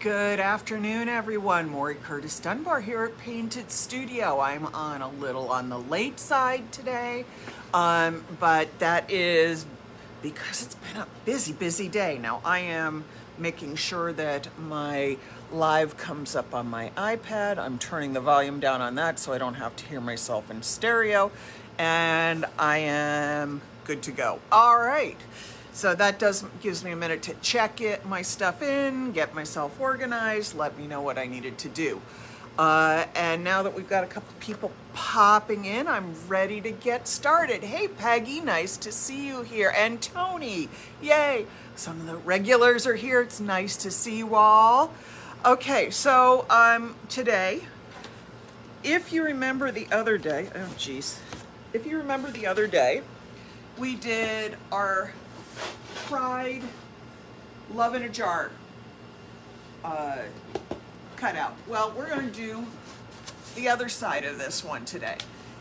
Good afternoon, everyone. Maury Curtis Dunbar here at Painted Studio. I'm on a little on the late side today, but that is because it's been a busy day. Now, I am making sure that my live comes up on my iPad. I'm turning the volume down on that so I don't have to hear myself in stereo, and I am good to go. All right. So that gives me a minute to check my stuff in, get myself organized, let me know what I needed to do. And now that we've got a couple people popping in, I'm ready to get started. Hey, Peggy, nice to see you here. And Tony, yay. Some of the regulars are here. It's nice to see you all. Okay, so today, if you remember the other day, if you remember the other day, we did our Pride Love in a Jar cutout. Well, we're going to do the other side of this one today.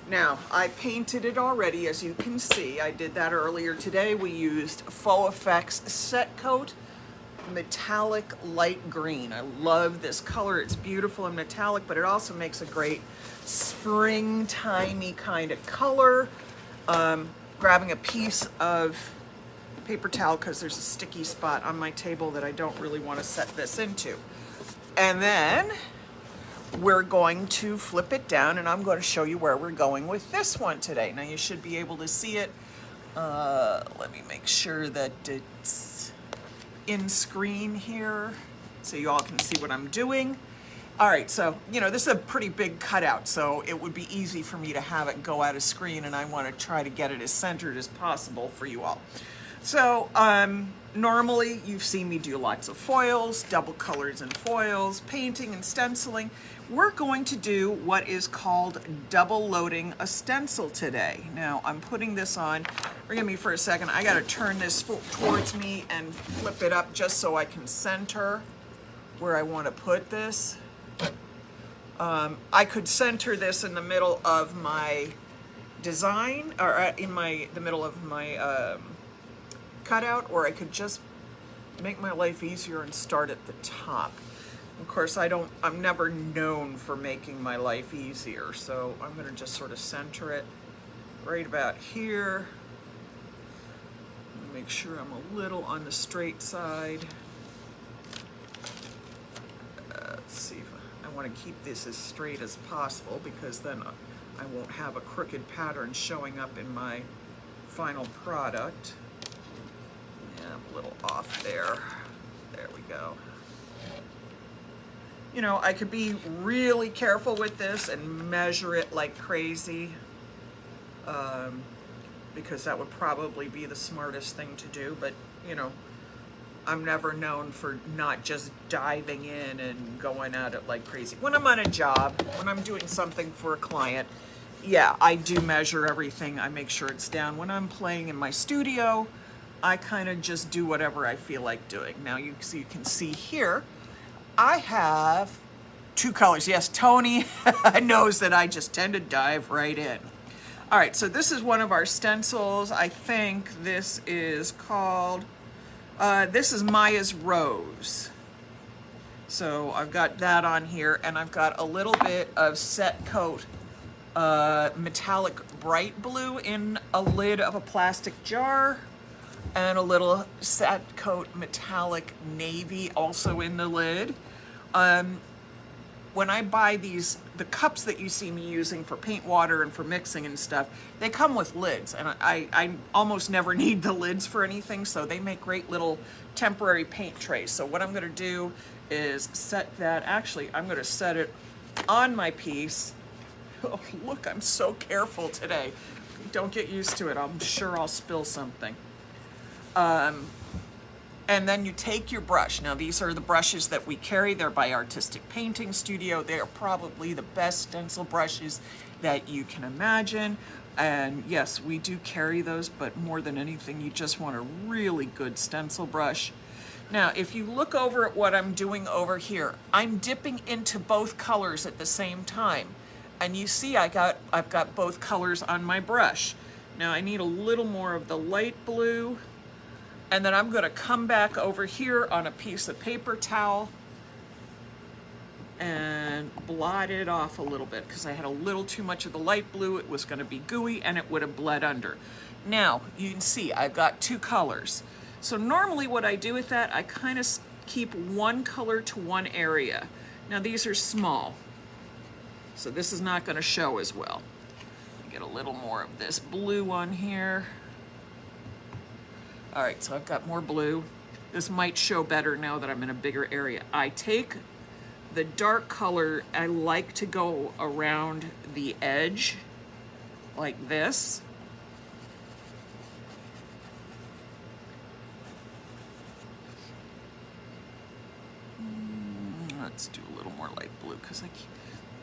Now, I painted it already, as you can see. I did that earlier today. We used Faux Effects Set Coat Metallic Light Green. I love this color. It's beautiful and metallic, but it also makes a great springtimey kind of color. Grabbing a piece of paper towel because there's a sticky spot on my table that I don't really want to set this into. And then we're going to flip it down and I'm going to show you where we're going with this one today. Now you should be able to see it. Let me make sure that it's in screen here so you all can see what I'm doing. All right, so, this is a pretty big cutout, so it would be easy for me to have it go out of screen, and I want to try to get it as centered as possible for you all. So normally you've seen me do lots of foils, double colors and foils, painting and stenciling. We're going to do what is called double loading a stencil today. Now I'm putting this on, forgive me for a second, I gotta turn this towards me and flip it up just so I can center where I want to put this. I could center this in the middle of my design, or in the middle of my cutout, or I could just make my life easier and start at the top. Of course, I'm never known for making my life easier, so I'm gonna just sort of center it right about here. Make sure I'm a little on the straight side. Let's see if I want to keep this as straight as possible because then I won't have a crooked pattern showing up in my final product. I'm a little off there. There we go. I could be really careful with this and measure it like crazy, because that would probably be the smartest thing to do, but I'm never known for not just diving in and going at it like crazy. When I'm on a job, when I'm doing something for a client, yeah, I do measure everything. I make sure it's down. When I'm playing in my studio, I kind of just do whatever I feel like doing. Now you can see here, I have two colors. Yes, Tony knows that I just tend to dive right in. All right, so this is one of our stencils. I think this is called, this is Maya's Rose. So I've got that on here, and I've got a little bit of Set Coat metallic bright blue in a lid of a plastic jar, and a little Set Coat metallic navy also in the lid. When I buy the cups that you see me using for paint water and for mixing and stuff, they come with lids, and I almost never need the lids for anything, so they make great little temporary paint trays. So what I'm gonna do is set that, actually, I'm gonna set it on my piece. Oh, look, I'm so careful today. Don't get used to it. I'm sure I'll spill something. And then you take your brush. Now these are the brushes that we carry. They're by Artistic Painting Studio. They are probably the best stencil brushes that you can imagine. And yes, we do carry those, but more than anything, you just want a really good stencil brush. Now, if you look over at what I'm doing over here, I'm dipping into both colors at the same time. And you see I've got both colors on my brush. Now I need a little more of the light blue. And then I'm going to come back over here on a piece of paper towel and blot it off a little bit because I had a little too much of the light blue. It was going to be gooey and it would have bled under. Now you can see I've got two colors. So normally what I do with that, I kind of keep one color to one area. Now these are small, so this is not going to show as well. Get a little more of this blue on here. All right, so I've got more blue. This might show better now that I'm in a bigger area. I take the dark color, I like to go around the edge like this. Let's do a little more light blue because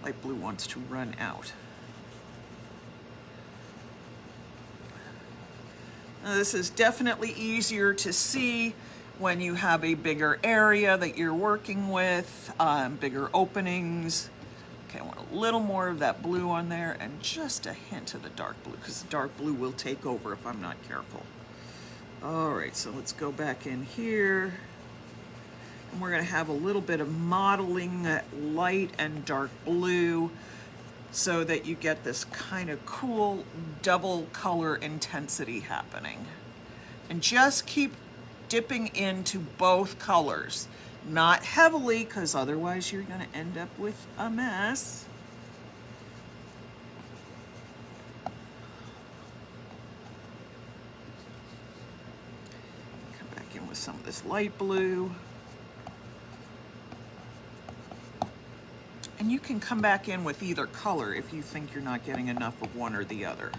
light blue wants to run out. Now, this is definitely easier to see when you have a bigger area that you're working with, bigger openings. Okay, I want a little more of that blue on there and just a hint of the dark blue because the dark blue will take over if I'm not careful. All right, so let's go back in here. And we're gonna have a little bit of modeling that light and dark blue so that you get this kind of cool double color intensity happening. And just keep dipping into both colors. Not heavily, because otherwise you're gonna end up with a mess. Come back in with some of this light blue. And you can come back in with either color if you think you're not getting enough of one or the other.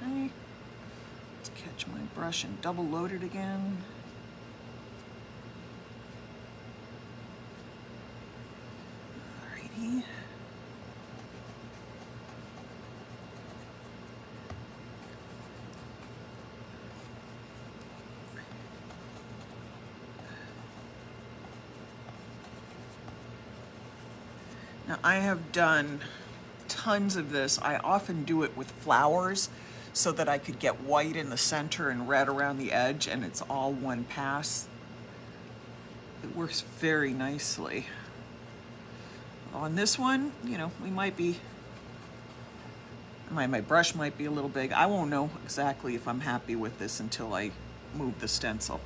Okay, let's catch my brush and double load it again. Alrighty. Now I have done tons of this. I often do it with flowers so that I could get white in the center and red around the edge and it's all one pass. It works very nicely. On this one, you know, we might be, my brush might be a little big. I won't know exactly if I'm happy with this until I move the stencil.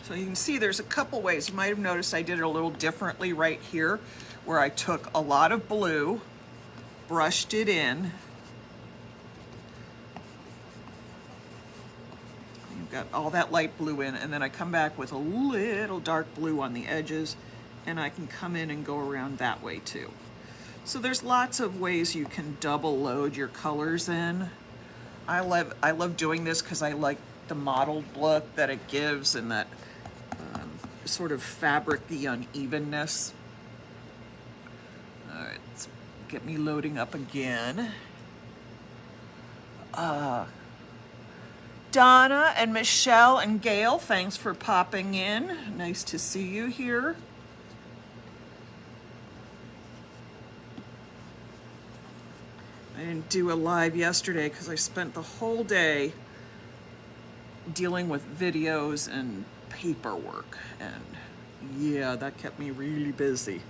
So you can see there's a couple ways. You might have noticed I did it a little differently right here, where I took a lot of blue, brushed it in. You've got all that light blue in, and then I come back with a little dark blue on the edges, and I can come in and go around that way too. So there's lots of ways you can double load your colors in. I love doing this because I like the mottled look that it gives and that sort of fabric-y unevenness. All right, let's get me loading up again. Donna and Michelle and Gail, thanks for popping in. Nice to see you here. I didn't do a live yesterday because I spent the whole day dealing with videos and paperwork, and yeah, that kept me really busy.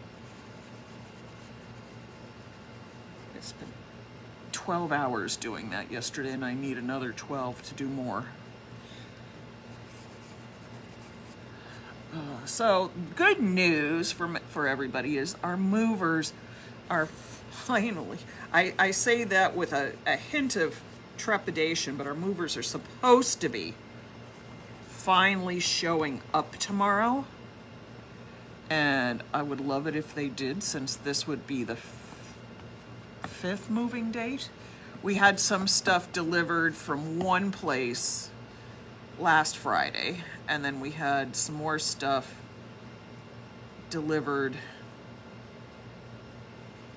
I spent 12 hours doing that yesterday, and I need another 12 to do more. So good news for everybody is our movers are finally, I say that with a hint of trepidation, but our movers are supposed to be finally showing up tomorrow, and I would love it if they did, since this would be the fifth moving date. We had some stuff delivered from one place last Friday, and then we had some more stuff delivered,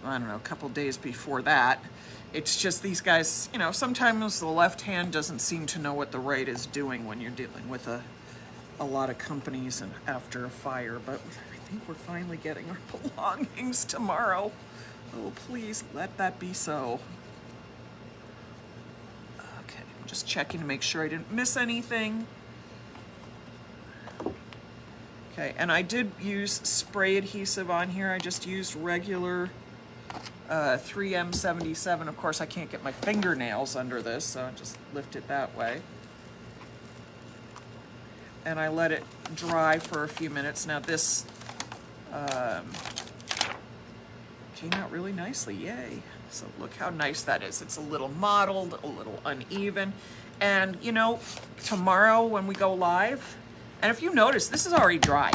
I don't know, a couple days before that. It's just these guys, you know, sometimes the left hand doesn't seem to know what the right is doing when you're dealing with a lot of companies and after a fire, but I think we're finally getting our belongings tomorrow. Oh, please let that be so. Okay, I'm just checking to make sure I didn't miss anything. Okay, and I did use spray adhesive on here. I just used regular 3M77. Of course, I can't get my fingernails under this, so I just lift it that way. And I let it dry for a few minutes. Now this came out really nicely, yay. So look how nice that is. It's a little mottled, a little uneven. And you know, tomorrow when we go live, and if you notice, this is already dry,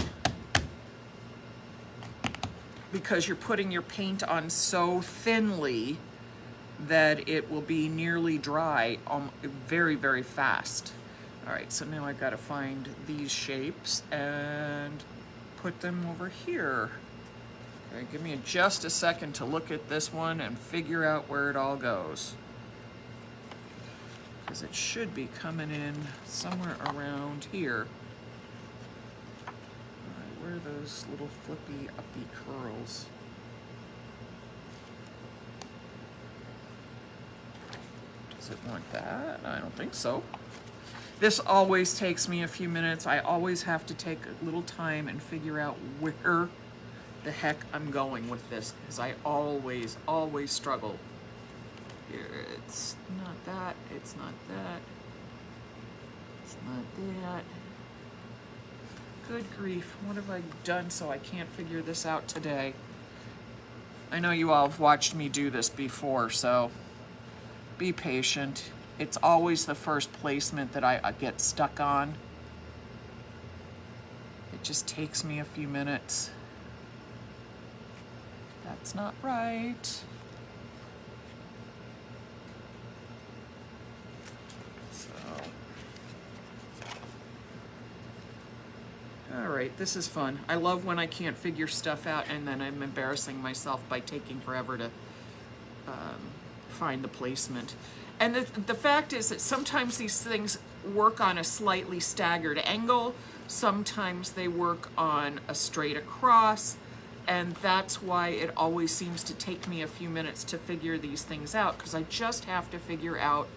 because you're putting your paint on so thinly that it will be nearly dry very, very fast. All right, so now I've got to find these shapes and put them over here. Okay, give me just a second to look at this one and figure out where it all goes, because it should be coming in somewhere around here. Where are those little flippy uppy curls? Does it want that? I don't think so. This always takes me a few minutes. I always have to take a little time and figure out where the heck I'm going with this, because I always struggle. Here, it's not that, it's not that, it's not that. Good grief, what have I done so I can't figure this out today? I know you all have watched me do this before, so be patient. It's always the first placement that I get stuck on. It just takes me a few minutes. That's not right. All right, this is fun. I love when I can't figure stuff out and then I'm embarrassing myself by taking forever to find the placement. And the fact is that sometimes these things work on a slightly staggered angle, sometimes they work on a straight across, and that's why it always seems to take me a few minutes to figure these things out, because I just have to figure out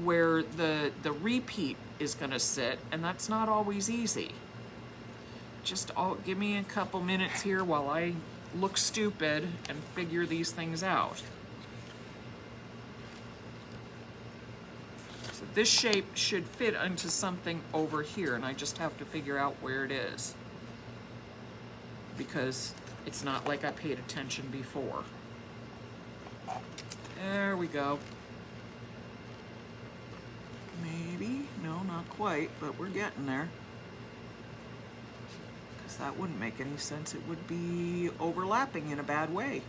where the repeat is going to sit, and that's not always easy. Just give me a couple minutes here while I look stupid and figure these things out. So this shape should fit into something over here, and I just have to figure out where it is, because it's not like I paid attention before. There we go. Maybe, no, not quite, but we're getting there. That wouldn't make any sense. It would be overlapping in a bad way.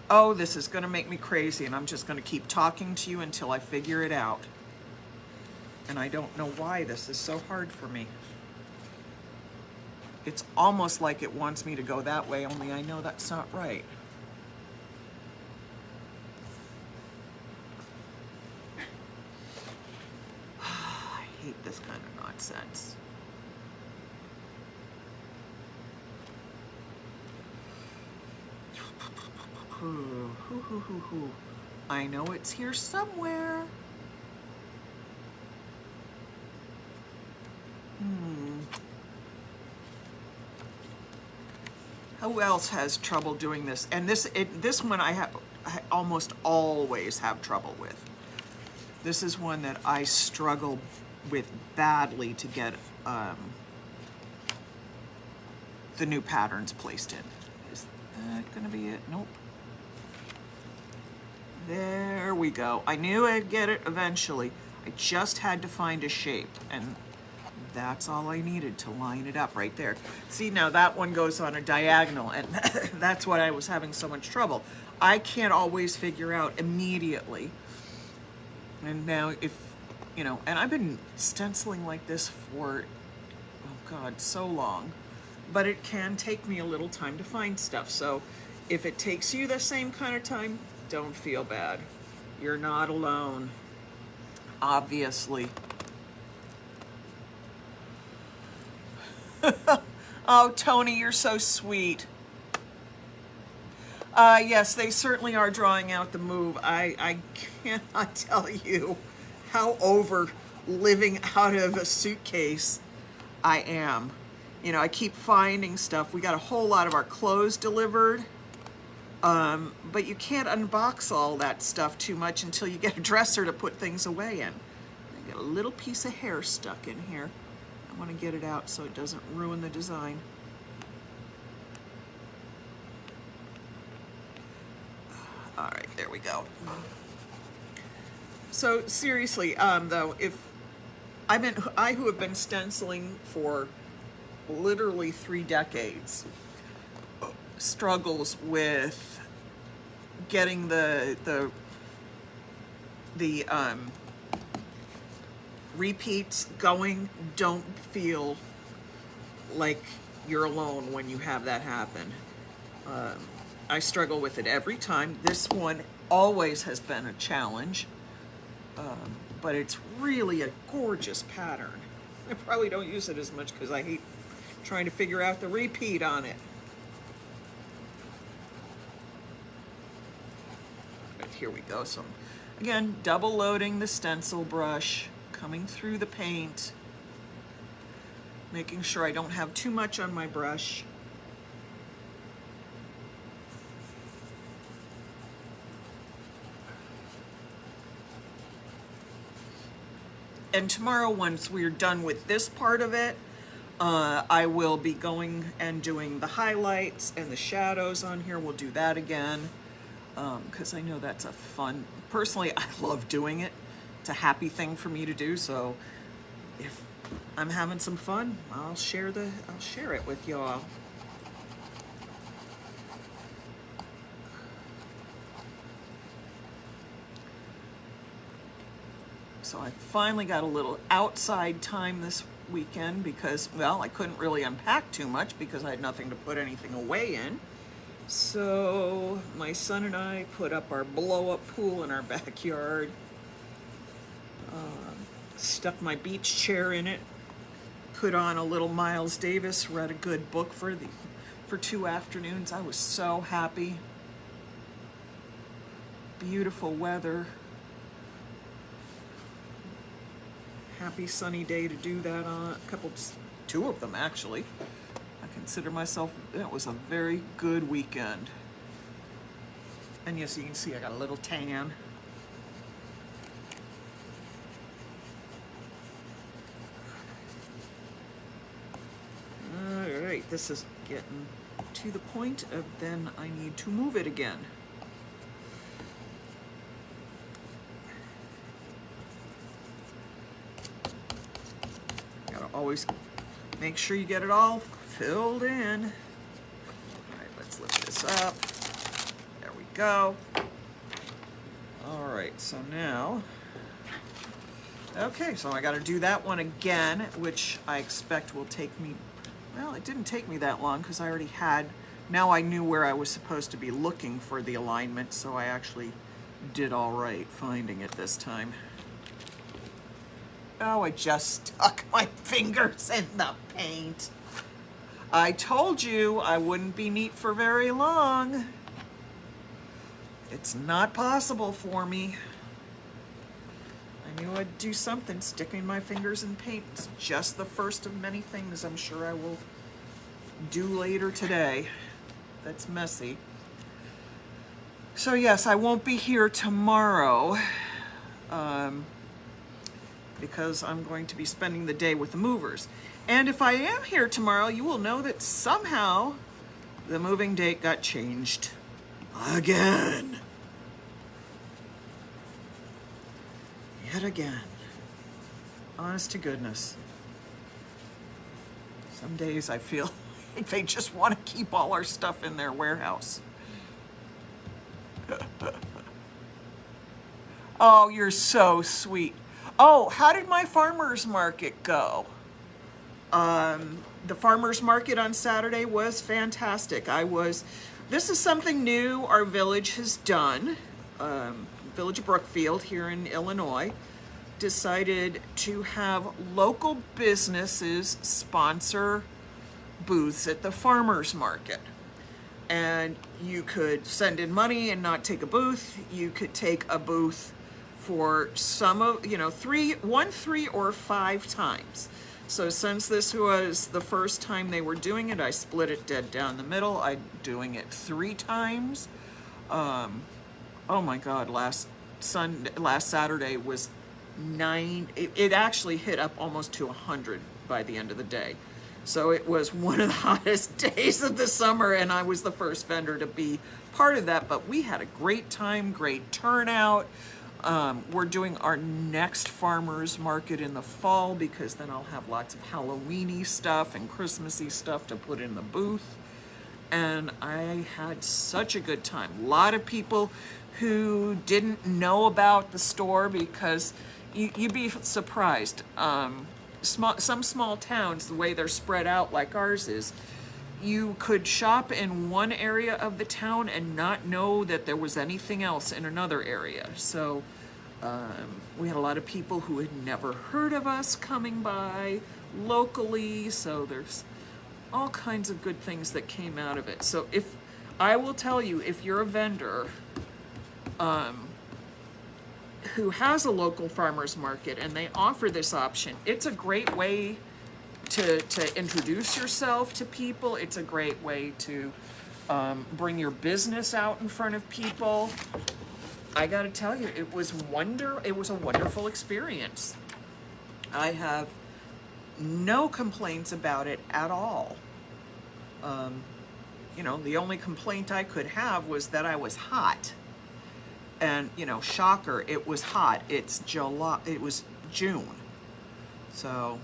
Oh, this is going to make me crazy, and I'm just going to keep talking to you until I figure it out. And I don't know why this is so hard for me. It's almost like it wants me to go that way, only I know that's not right. I hate this kind of nonsense. I know it's here somewhere. Who else has trouble doing this? And this one I almost always have trouble with. This is one that I struggle with badly to get the new patterns placed in. Is that gonna be it? Nope. There we go. I knew I'd get it eventually. I just had to find a shape, and that's all I needed to line it up right there. See, now that one goes on a diagonal, and that's why I was having so much trouble. I can't always figure out immediately. And now if, you know, and I've been stenciling like this for, oh God, so long, but it can take me a little time to find stuff. So if it takes you the same kind of time, don't feel bad. You're not alone, obviously. Oh, Tony, you're so sweet. Yes, they certainly are drawing out the move. I cannot tell you how over living out of a suitcase I am. You know, I keep finding stuff. We got a whole lot of our clothes delivered, but you can't unbox all that stuff too much until you get a dresser to put things away in. I got a little piece of hair stuck in here. I want to get it out so it doesn't ruin the design. All right, there we go. So seriously, though, if I who have been stenciling for literally 3 decades, struggles with getting the repeats going, don't feel like you're alone when you have that happen. I struggle with it every time. This one always has been a challenge, but it's really a gorgeous pattern. I probably don't use it as much because I hate trying to figure out the repeat on it. But here we go. So again, double loading the stencil brush, coming through the paint, making sure I don't have too much on my brush. And tomorrow, once we're done with this part of it, I will be going and doing the highlights and the shadows on here. We'll do that again, because I know that's a fun, personally, I love doing it. It's a happy thing for me to do, so if I'm having some fun, I'll share it with y'all. So I finally got a little outside time this weekend because, well, I couldn't really unpack too much because I had nothing to put anything away in. So my son and I put up our blow-up pool in our backyard, stuck my beach chair in it, put on a little Miles Davis, read a good book for 2 afternoons. I was so happy. Beautiful weather. Happy sunny day to do that on. 2 of them actually. I consider myself, that was a very good weekend. And yes, you can see I got a little tan. All right, this is getting to the point of then I need to move it again. Always make sure you get it all filled in. All right, let's lift this up. There we go. All right, so now, okay, so I got to do that one again, which I expect will take me, well, it didn't take me that long because I already had, now I knew where I was supposed to be looking for the alignment, so I actually did all right finding it this time. Oh, I just stuck my fingers in the paint. I told you I wouldn't be neat for very long. It's not possible for me. I knew I'd do something, sticking my fingers in paint. It's just the first of many things I'm sure I will do later today. That's messy. So yes, I won't be here tomorrow. Because I'm going to be spending the day with the movers. And if I am here tomorrow, you will know that somehow the moving date got changed again. Yet again. Honest to goodness. Some days I feel like they just want to keep all our stuff in their warehouse. Oh, you're so sweet. Oh, how did my farmer's market go? The farmer's market on Saturday was fantastic. This is something new our village has done. Village of Brookfield here in Illinois decided to have local businesses sponsor booths at the farmer's market. And you could send in money and not take a booth. You could take a booth for some of, one, 3, or 5 times. So since this was the first time they were doing it, I split it dead down the middle. I'm doing it 3 times. Oh my God, last Saturday was 9, it actually hit up almost to 100 by the end of the day. So it was one of the hottest days of the summer, and I was the first vendor to be part of that, but we had a great time, great turnout. We're doing our next farmer's market in the fall because then I'll have lots of Halloween-y stuff and Christmassy stuff to put in the booth. And I had such a good time. A lot of people who didn't know about the store because you'd be surprised. Some small towns, the way they're spread out like ours is, you could shop in one area of the town and not know that there was anything else in another area. So we had a lot of people who had never heard of us coming by locally, so there's all kinds of good things that came out of it. So I will tell you, if you're a vendor who has a local farmer's market and they offer this option, it's a great way to introduce yourself to people. It's a great way to bring your business out in front of people. I gotta tell you, it was a wonderful experience. I have no complaints about it at all. The only complaint I could have was that I was hot. And, shocker, it was hot. It was June. So,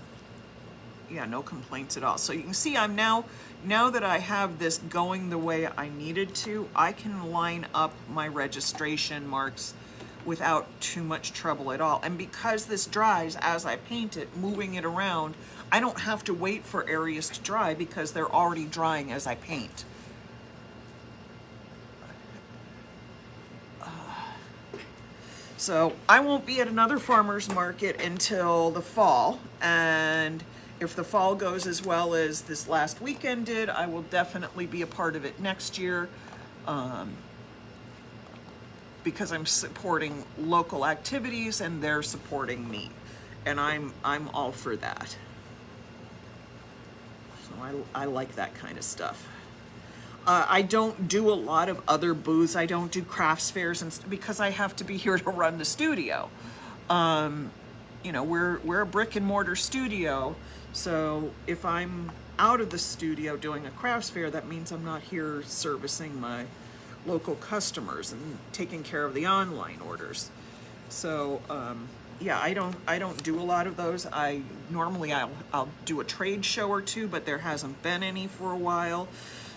yeah, no complaints at all. So you can see now that I have this going the way I needed to, I can line up my registration marks without too much trouble at all. And because this dries as I paint it, moving it around, I don't have to wait for areas to dry because they're already drying as I paint. So I won't be at another farmer's market until the fall, and if the fall goes as well as this last weekend did, I will definitely be a part of it next year, because I'm supporting local activities and they're supporting me, and I'm all for that. So I like that kind of stuff. I don't do a lot of other booths. I don't do crafts fairs and because I have to be here to run the studio. We're a brick and mortar studio, so if I'm out of the studio doing a crafts fair, that means I'm not here servicing my local customers and taking care of the online orders. So yeah, I don't do a lot of those. Normally I'll do a trade show or two, but there hasn't been any for a while.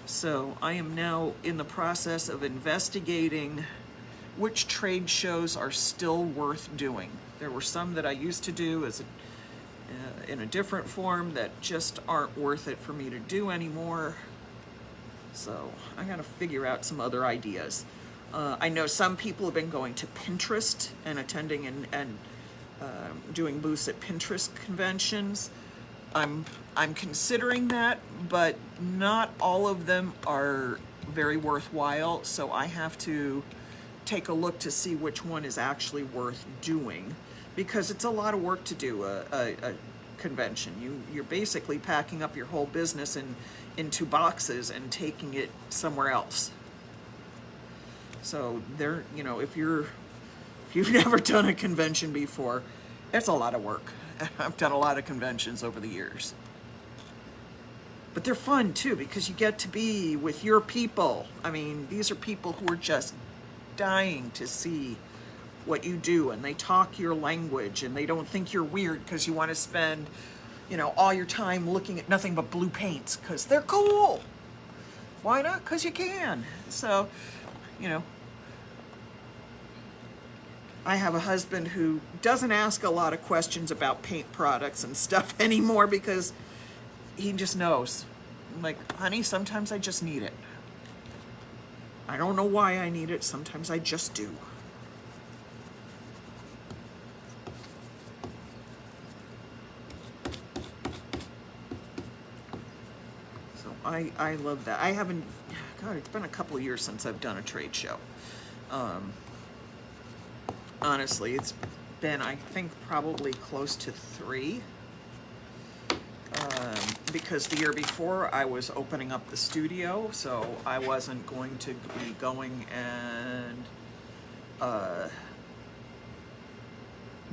So I am now in the process of investigating which trade shows are still worth doing. There were some that I used to do in a different form that just aren't worth it for me to do anymore. So I gotta figure out some other ideas. I know some people have been going to Pinterest and attending and doing booths at Pinterest conventions. I'm considering that, but not all of them are very worthwhile, so I have to take a look to see which one is actually worth doing, because it's a lot of work to do a convention. You're basically packing up your whole business into boxes and taking it somewhere else. So if you've never done a convention before, it's a lot of work. I've done a lot of conventions over the years. But they're fun too, because you get to be with your people. I mean, these are people who are just dying to see what you do, and they talk your language, and they don't think you're weird because you want to spend, all your time looking at nothing but blue paints because they're cool. Why not? Because you can. So, I have a husband who doesn't ask a lot of questions about paint products and stuff anymore because he just knows. I'm like, honey, sometimes I just need it. I don't know why I need it, sometimes I just do. So I love that. I haven't, God, it's been a couple years since I've done a trade show. Honestly, it's been, I think, probably close to 3. Because the year before I was opening up the studio, so I wasn't going to be going and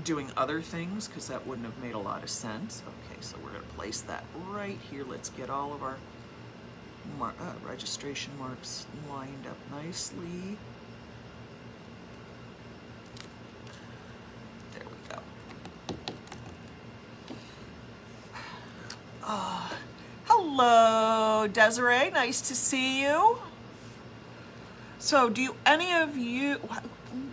doing other things because that wouldn't have made a lot of sense. Okay, so we're going to place that right here. Let's get all of our registration marks lined up nicely. There we go. Hello, Desiree. Nice to see you. So, do any of you?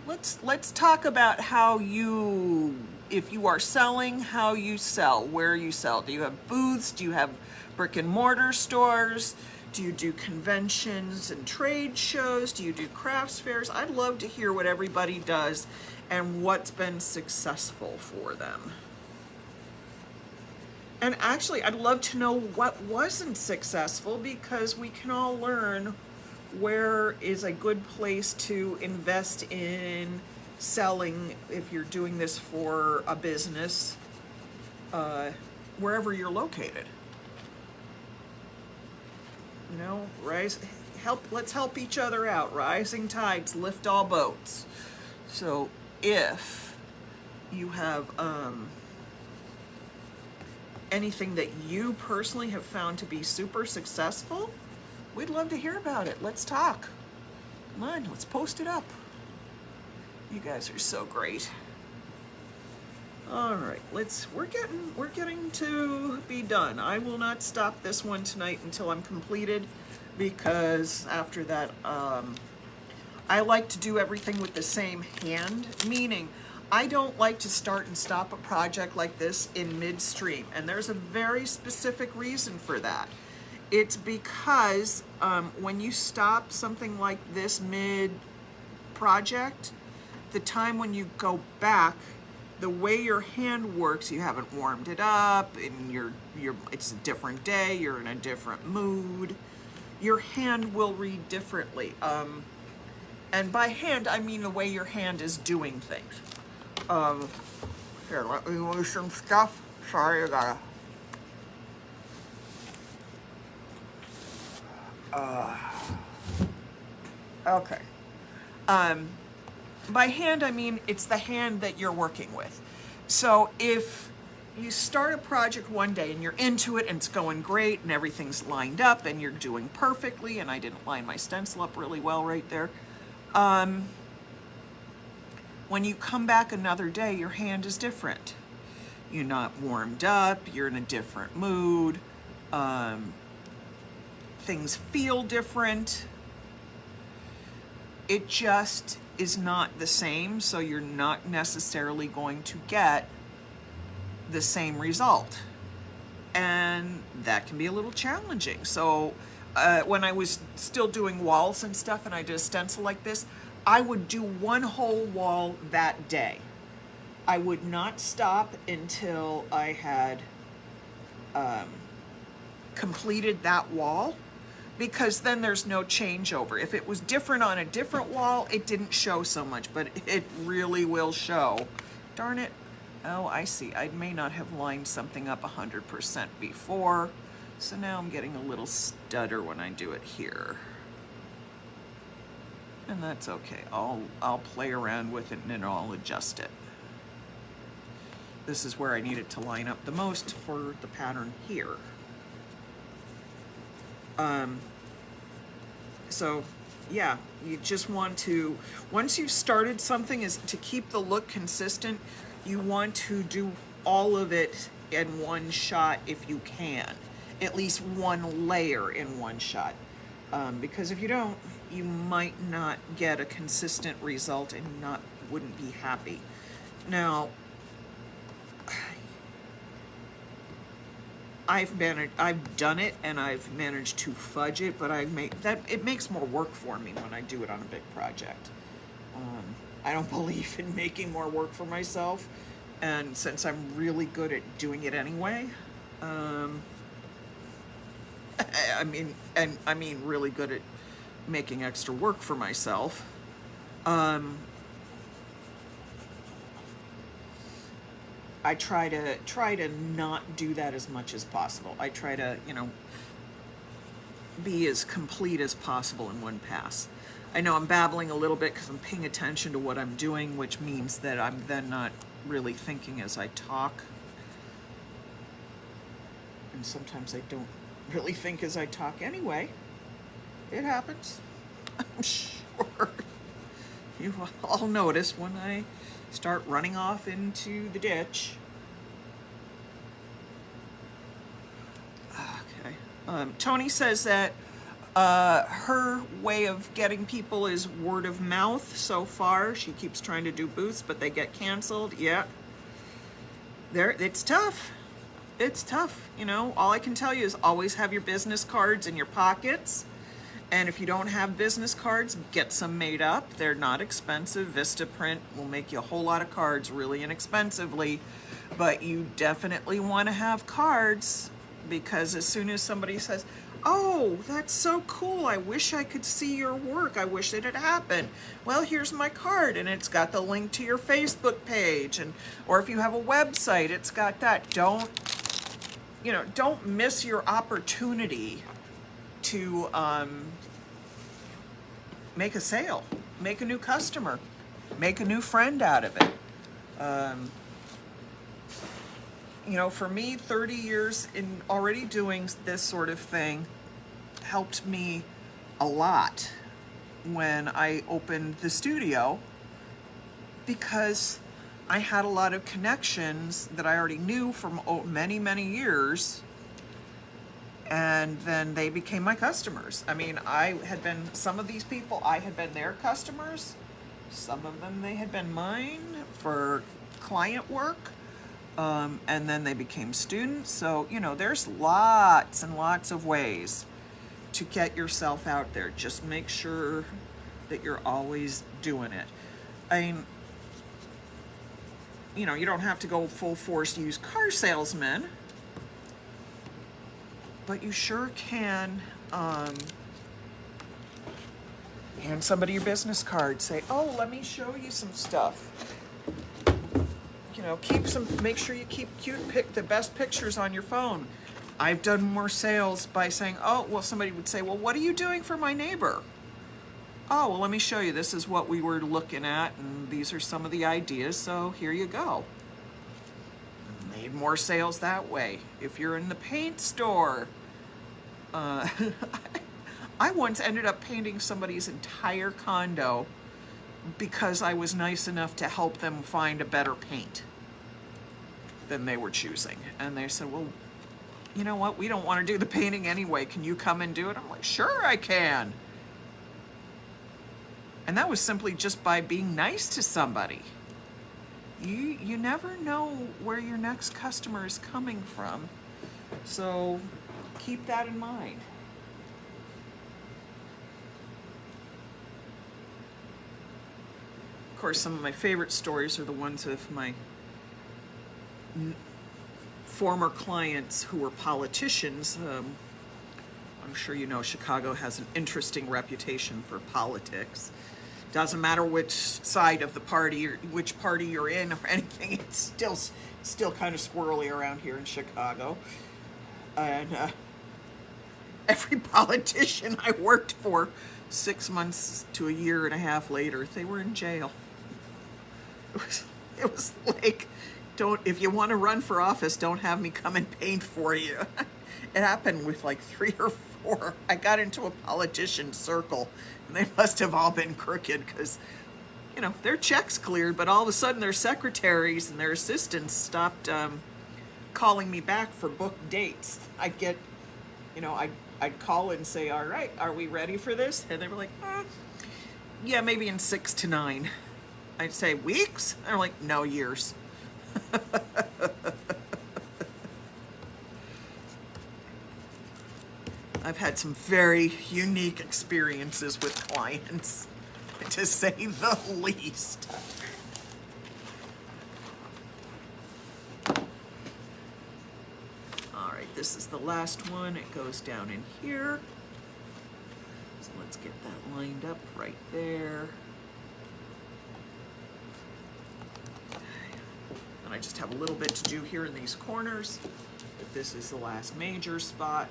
Let's talk about how you, if you are selling, how you sell, where you sell. Do you have booths? Do you have brick and mortar stores? Do you do conventions and trade shows? Do you do crafts fairs? I'd love to hear what everybody does and what's been successful for them. And actually, I'd love to know what wasn't successful because we can all learn where is a good place to invest in selling if you're doing this for a business, wherever you're located. You know, let's help each other out. Rising tides lift all boats. So if you have anything that you personally have found to be super successful, we'd love to hear about it. Let's talk. Come on, let's post it up. You guys are so great. All right, we're getting to be done. I will not stop this one tonight until I'm completed because after that, I like to do everything with the same hand, meaning I don't like to start and stop a project like this in midstream, and there's a very specific reason for that. It's because when you stop something like this mid-project, the time when you go back, the way your hand works, you haven't warmed it up, and it's a different day, you're in a different mood, your hand will read differently. And by hand, I mean the way your hand is doing things. Here, let me move some stuff. Sorry, I gotta... Okay. By hand, I mean it's the hand that you're working with. So if you start a project one day and you're into it and it's going great and everything's lined up and you're doing perfectly, and I didn't line my stencil up really well right there, when you come back another day, your hand is different. You're not warmed up, you're in a different mood, things feel different. It just is not the same, so you're not necessarily going to get the same result. And that can be a little challenging. So when I was still doing walls and stuff and I did a stencil like this, I would do one whole wall that day. I would not stop until I had completed that wall, because then there's no changeover. If it was different on a different wall, it didn't show so much, but it really will show. Darn it. Oh, I see. I may not have lined something up 100% before, so now I'm getting a little stutter when I do it here. And that's okay. I'll play around with it and then I'll adjust it. This is where I need it to line up the most for the pattern here. So yeah, you just want to, once you've started something, is to keep the look consistent, you want to do all of it in one shot if you can. At least one layer in one shot. Because if you don't, you might not get a consistent result and not wouldn't be happy. Now, I've done it and I've managed to fudge it, but it makes more work for me when I do it on a big project. I don't believe in making more work for myself, and since I'm really good at doing it anyway, I mean really good at making extra work for myself. I try to not do that as much as possible. I try to, be as complete as possible in one pass. I know I'm babbling a little bit because I'm paying attention to what I'm doing, which means that I'm then not really thinking as I talk. And sometimes I don't really think as I talk anyway. It happens. I'm sure you all notice when I start running off into the ditch. Okay. Tony says that her way of getting people is word of mouth so far. She keeps trying to do booths, but they get canceled. Yeah. It's tough. It's tough. All I can tell you is always have your business cards in your pockets. And if you don't have business cards, get some made up. They're not expensive. Vistaprint will make you a whole lot of cards really inexpensively. But you definitely want to have cards, because as soon as somebody says, oh, that's so cool, I wish I could see your work, I wish it had happened. Well, here's my card, and it's got the link to your Facebook page. Or if you have a website, it's got that. Don't miss your opportunity to make a sale, make a new customer, make a new friend out of it. For me, 30 years in already doing this sort of thing helped me a lot when I opened the studio, because I had a lot of connections that I already knew from many, many years. And then they became my customers. I mean, some of these people, I had been their customers. Some of them, they had been mine for client work. And then they became students. So, there's lots and lots of ways to get yourself out there. Just make sure that you're always doing it. I mean, you don't have to go full force used car salesman, but you sure can hand somebody your business card. Say, oh, let me show you some stuff. Make sure you keep the best pictures on your phone. I've done more sales by saying, oh, well, somebody would say, well, what are you doing for my neighbor? Oh, well, let me show you. This is what we were looking at, and these are some of the ideas, so here you go. Made more sales that way. If you're in the paint store, I once ended up painting somebody's entire condo because I was nice enough to help them find a better paint than they were choosing. And they said, well, you know what? We don't want to do the painting anyway. Can you come and do it? I'm like, sure I can. And that was simply just by being nice to somebody. You never know where your next customer is coming from. So keep that in mind. Of course, some of my favorite stories are the ones of my former clients who were politicians. I'm sure you know Chicago has an interesting reputation for politics. Doesn't matter which side of the party or which party you're in or anything, it's still kind of squirrely around here in Chicago. And every politician I worked for, 6 months to a year and a half later, they were in jail. It was like, if you want to run for office, don't have me come and paint for you. It happened with like 3 or 4. I got into a politician circle, and they must have all been crooked because, their checks cleared, but all of a sudden their secretaries and their assistants stopped calling me back for booked dates. I'd get, I'd call and say, all right, are we ready for this? And they were like, yeah, maybe in 6 to 9. I'd say weeks. They're like, no, years. I've had some very unique experiences with clients, to say the least. All right, this is the last one. It goes down in here. So let's get that lined up right there. And I just have a little bit to do here in these corners, but this is the last major spot.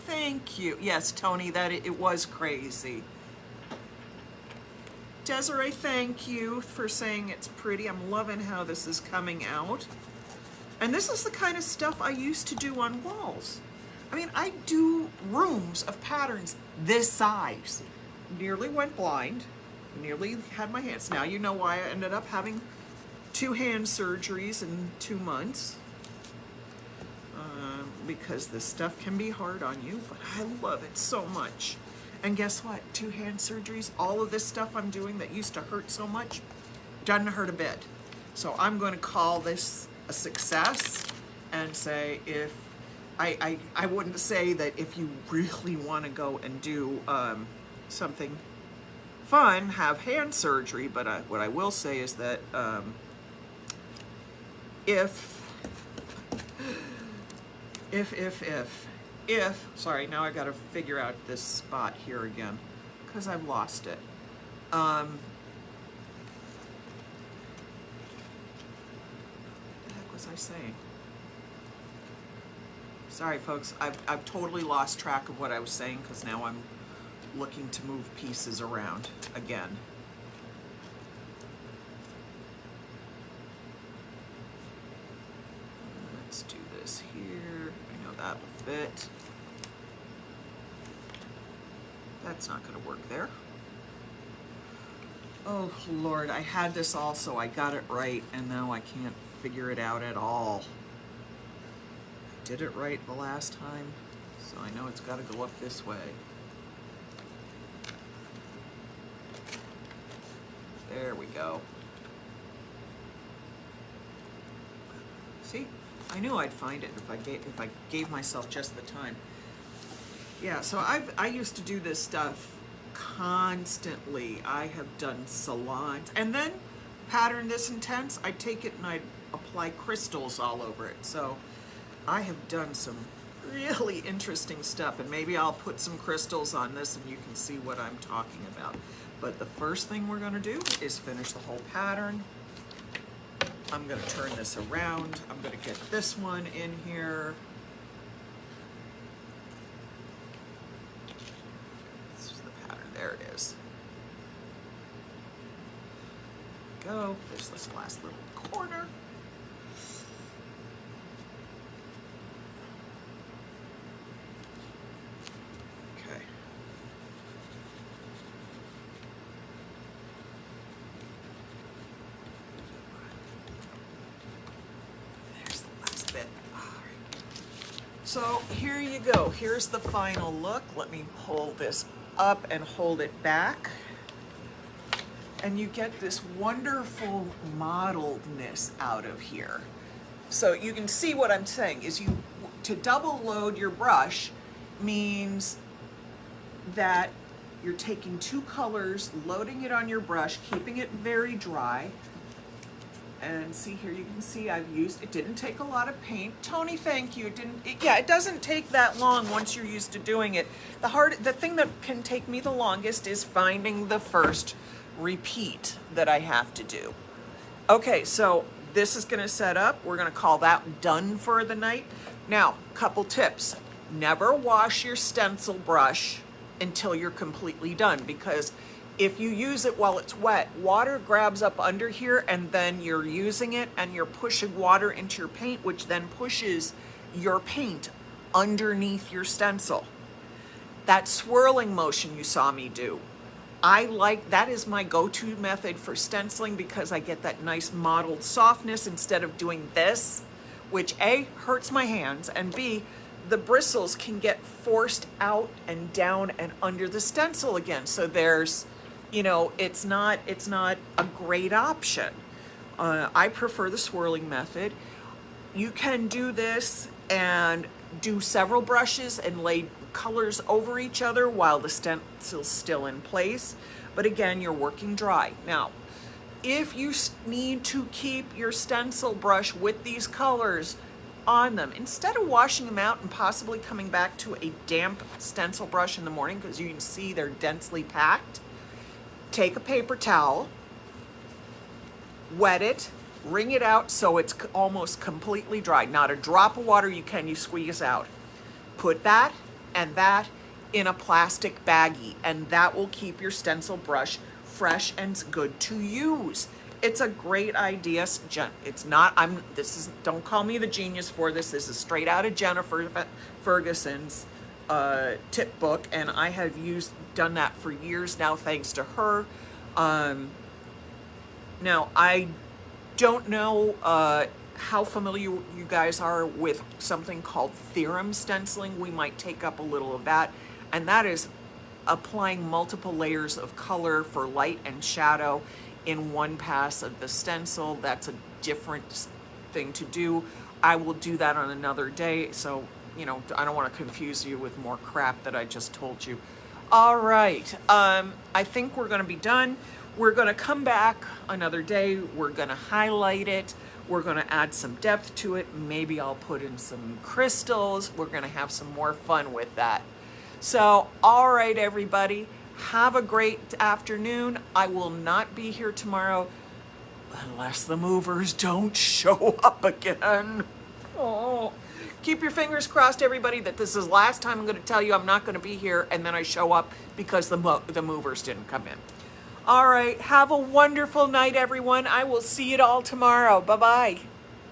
Thank you. Yes, Tony, that it was crazy. Desiree, thank you for saying it's pretty. I'm loving how this is coming out. And this is the kind of stuff I used to do on walls. I mean, I do rooms of patterns this size. Nearly went blind, nearly had my hands. Now you know why I ended up having 2 hand surgeries in 2 months. Because this stuff can be hard on you, but I love it so much. And guess what? 2 hand surgeries, all of this stuff I'm doing that used to hurt so much, doesn't hurt a bit. So I'm going to call this a success and say if, I wouldn't say that if you really want to go and do something fun, have hand surgery, but what I will say is that if, sorry, now I got to figure out this spot here again, because I've lost it. What the heck was I saying? Sorry, folks, I've totally lost track of what I was saying, because now I'm looking to move pieces around again. Let's do this here. I know that'll fit. That's not going to work there. Oh, Lord, I had this also. I got it right, and now I can't figure it out at all. I did it right the last time, so I know it's got to go up this way. There we go. See? I knew I'd find it if I gave myself just the time. Yeah, so I used to do this stuff constantly. I have done salons, and then pattern this intense, I'd take it and I'd apply crystals all over it. So I have done some really interesting stuff, and maybe I'll put some crystals on this and you can see what I'm talking about. But the first thing we're going to do is finish the whole pattern. I'm going to turn this around. I'm going to get this one in here. This is the pattern. There it is. Go. There's this last little corner. Okay. There's the last bit. All right. So here you go. Here's the final look. Let me pull this up and hold it back. And you get this wonderful modeledness out of here. So you can see what I'm saying is to double load your brush means that you're taking 2 colors, loading it on your brush, keeping it very dry. And see here, you can see it didn't take a lot of paint. Tony, thank you. It doesn't take that long once you're used to doing it. The thing that can take me the longest is finding the first repeat that I have to do. Okay, so this is gonna set up. We're gonna call that done for the night. Now, couple tips. Never wash your stencil brush until you're completely done, because if you use it while it's wet, water grabs up under here, and then you're using it and you're pushing water into your paint, which then pushes your paint underneath your stencil. That swirling motion you saw me do, that is my go-to method for stenciling, because I get that nice mottled softness instead of doing this, which A, hurts my hands, and B, the bristles can get forced out and down and under the stencil again. So there's, you know, it's not a great option. I prefer the swirling method. You can do this and do several brushes and lay colors over each other while the stencil's still in place. But again, you're working dry. Now, if you need to keep your stencil brush with these colors on them, instead of washing them out and possibly coming back to a damp stencil brush in the morning, because you can see they're densely packed, take a paper towel, wet it, wring it out so it's almost completely dry. Not a drop of water you squeeze out. Put that and that in a plastic baggie, and that will keep your stencil brush fresh and good to use. It's a great idea. It's not, don't call me the genius for this. This is straight out of Jennifer Ferguson's tip book, and I have done that for years now, thanks to her. Now, I don't know how familiar you guys are with something called theorem stenciling. We might take up a little of that, and that is applying multiple layers of color for light and shadow in one pass of the stencil. That's a different thing to do. I will do that on another day, so you know, I don't want to confuse you with more crap that I just told you. All right, I think we're going to be done. We're going to come back another day. We're going to highlight it. We're going to add some depth to it. Maybe I'll put in some crystals. We're going to have some more fun with that. So, all right, everybody, have a great afternoon. I will not be here tomorrow unless the movers don't show up again. Oh, keep your fingers crossed, everybody, that this is the last time I'm going to tell you I'm not going to be here, and then I show up because the movers didn't come in. All right, have a wonderful night, everyone. I will see you all tomorrow. Bye-bye.